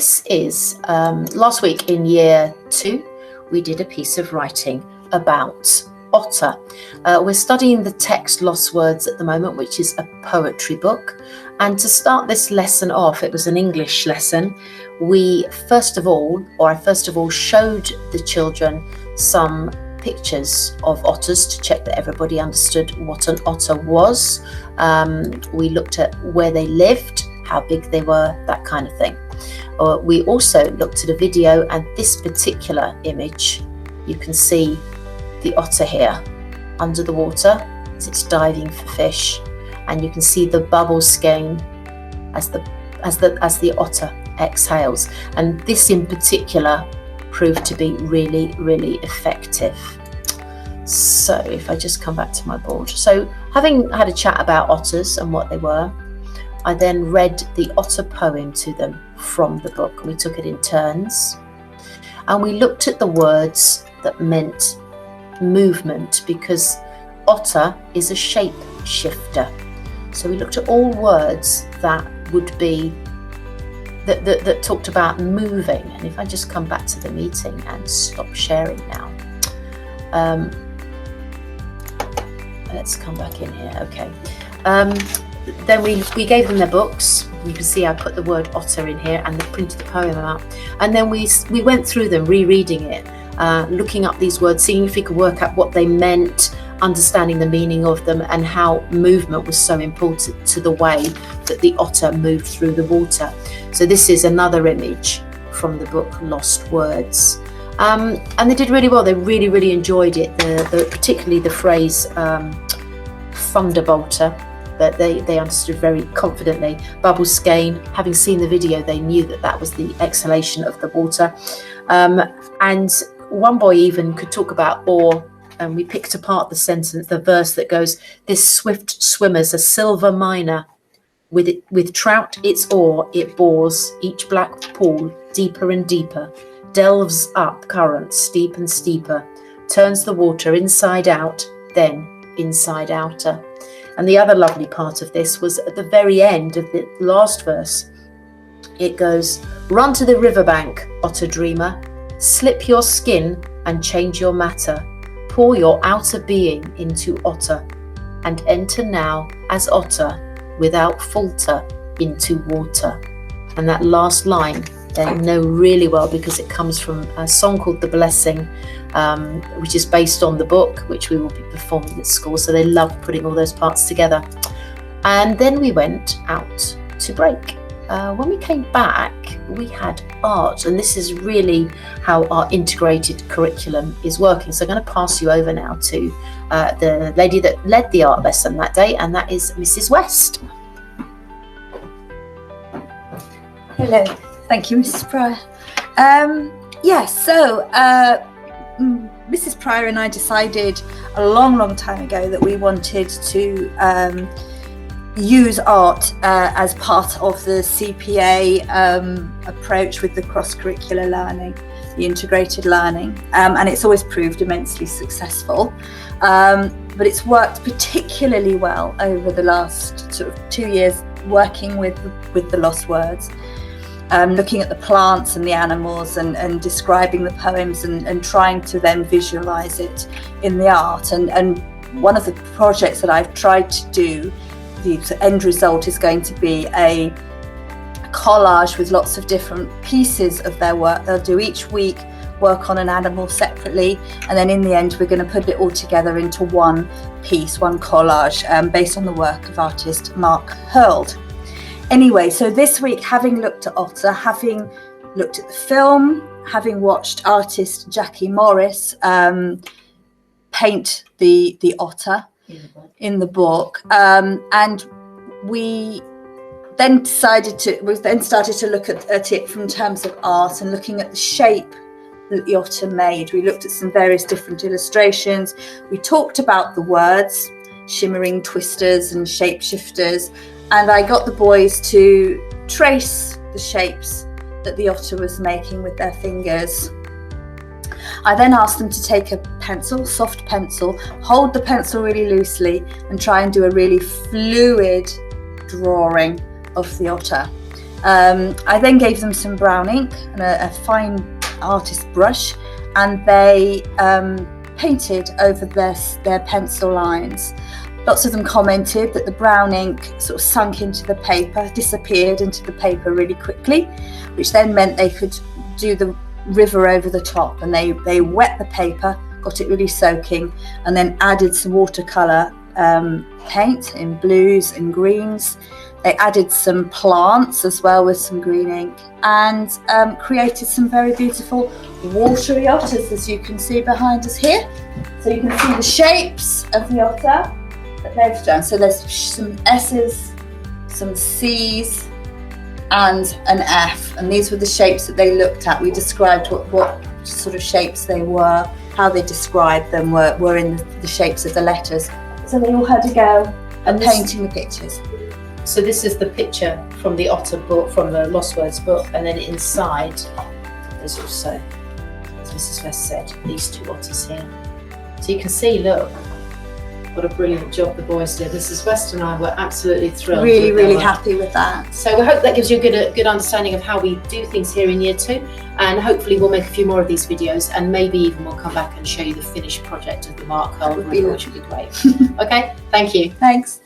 This is last week in year 2, we did a piece of writing about otter. We're studying the text Lost Words at the moment, which is a poetry book. And to start this lesson off, it was an English lesson. I first of all showed the children some pictures of otters to check that everybody understood what an otter was. We looked at where they lived, how big they were, that kind of thing. We also looked at a video, and this particular image, you can see the otter here under the water as it's diving for fish, and you can see the bubble skein as the otter exhales. And this in particular proved to be really, really effective. So if I just come back to my board. So having had a chat about otters and what they were, I then read the otter poem to them from the book. We took it in turns, and we looked at the words that meant movement, because otter is a shape shifter. So we looked at all words that would be that talked about moving. And if I just come back to the meeting and stop sharing now, let's come back in here. Okay. Then we gave them their books. You can see I put the word otter in here and they printed the poem out. And then we went through them, rereading it, looking up these words, seeing if we could work out what they meant, understanding the meaning of them, and how movement was so important to the way that the otter moved through the water. So this is another image from the book Lost Words. And they did really well. They really, really enjoyed it. Particularly the phrase thunderbolter, that they understood very confidently. Bubble skein, having seen the video, they knew that was the exhalation of the water. And one boy even could talk about oar, and we picked apart the sentence, the verse that goes, "This swift swimmer's a silver miner. With trout its oar it bores each black pool deeper and deeper, delves up currents steep and steeper, turns the water inside out, then inside outer." And the other lovely part of this was at the very end of the last verse. It goes, "Run to the riverbank, otter dreamer, slip your skin and change your matter, pour your outer being into otter, and enter now as otter without falter into water." And that last line they know really well, because it comes from a song called The Blessing, which is based on the book, which we will be performing at school. So they love putting all those parts together. And then we went out to break. When we came back, we had art, and this is really how our integrated curriculum is working. So I'm going to pass you over now to the lady that led the art lesson that day, and that is Mrs. West. Hello. Thank you, Mrs. Pryor. So Mrs. Pryor and I decided a long time ago that we wanted to use art as part of the CPA approach with the cross-curricular learning, the integrated learning, and it's always proved immensely successful. But it's worked particularly well over the last sort of 2 years working with the Lost Words. Looking at the plants and the animals and describing the poems and trying to then visualize it in the art. And one of the projects that I've tried to do, the end result is going to be a collage with lots of different pieces of their work. They'll do each week work on an animal separately, and then in the end we're going to put it all together into one piece, one collage, based on the work of artist Mark Hurld. Anyway, so this week, having looked at otter, having looked at the film, having watched artist Jackie Morris paint the otter in the book, and we then started to look at it from terms of art and looking at the shape that the otter made. We looked at some various different illustrations. We talked about the words, shimmering twisters and shapeshifters, and I got the boys to trace the shapes that the otter was making with their fingers. I then asked them to take a pencil, soft pencil, hold the pencil really loosely and try and do a really fluid drawing of the otter. I then gave them some brown ink and a fine artist brush, and they painted over their pencil lines. Lots of them commented that the brown ink sort of sunk into the paper, disappeared into the paper really quickly, which then meant they could do the river over the top, and they wet the paper, got it really soaking, and then added some watercolour paint in blues and greens. They added some plants as well with some green ink, and created some very beautiful watery otters, as you can see behind us here. So you can see the shapes of the otter that they've done. So there's some S's, some C's, and an F, and these were the shapes that they looked at. We described what sort of shapes they were, how they described them were in the shapes of the letters. So they all had to go and painting the pictures. So this is the picture from the otter book, from the Lost Words book, and then inside there's also, as Mrs. West said, these two otters here. So you can see, look, what a brilliant job the boys did. Mrs. West and I were absolutely thrilled. Really happy with that. So we hope that gives you a good understanding of how we do things here in Year 2, and hopefully we'll make a few more of these videos, and maybe even we'll come back and show you the finished project of the Mark Hole, which would be great. Okay, thank you. Thanks.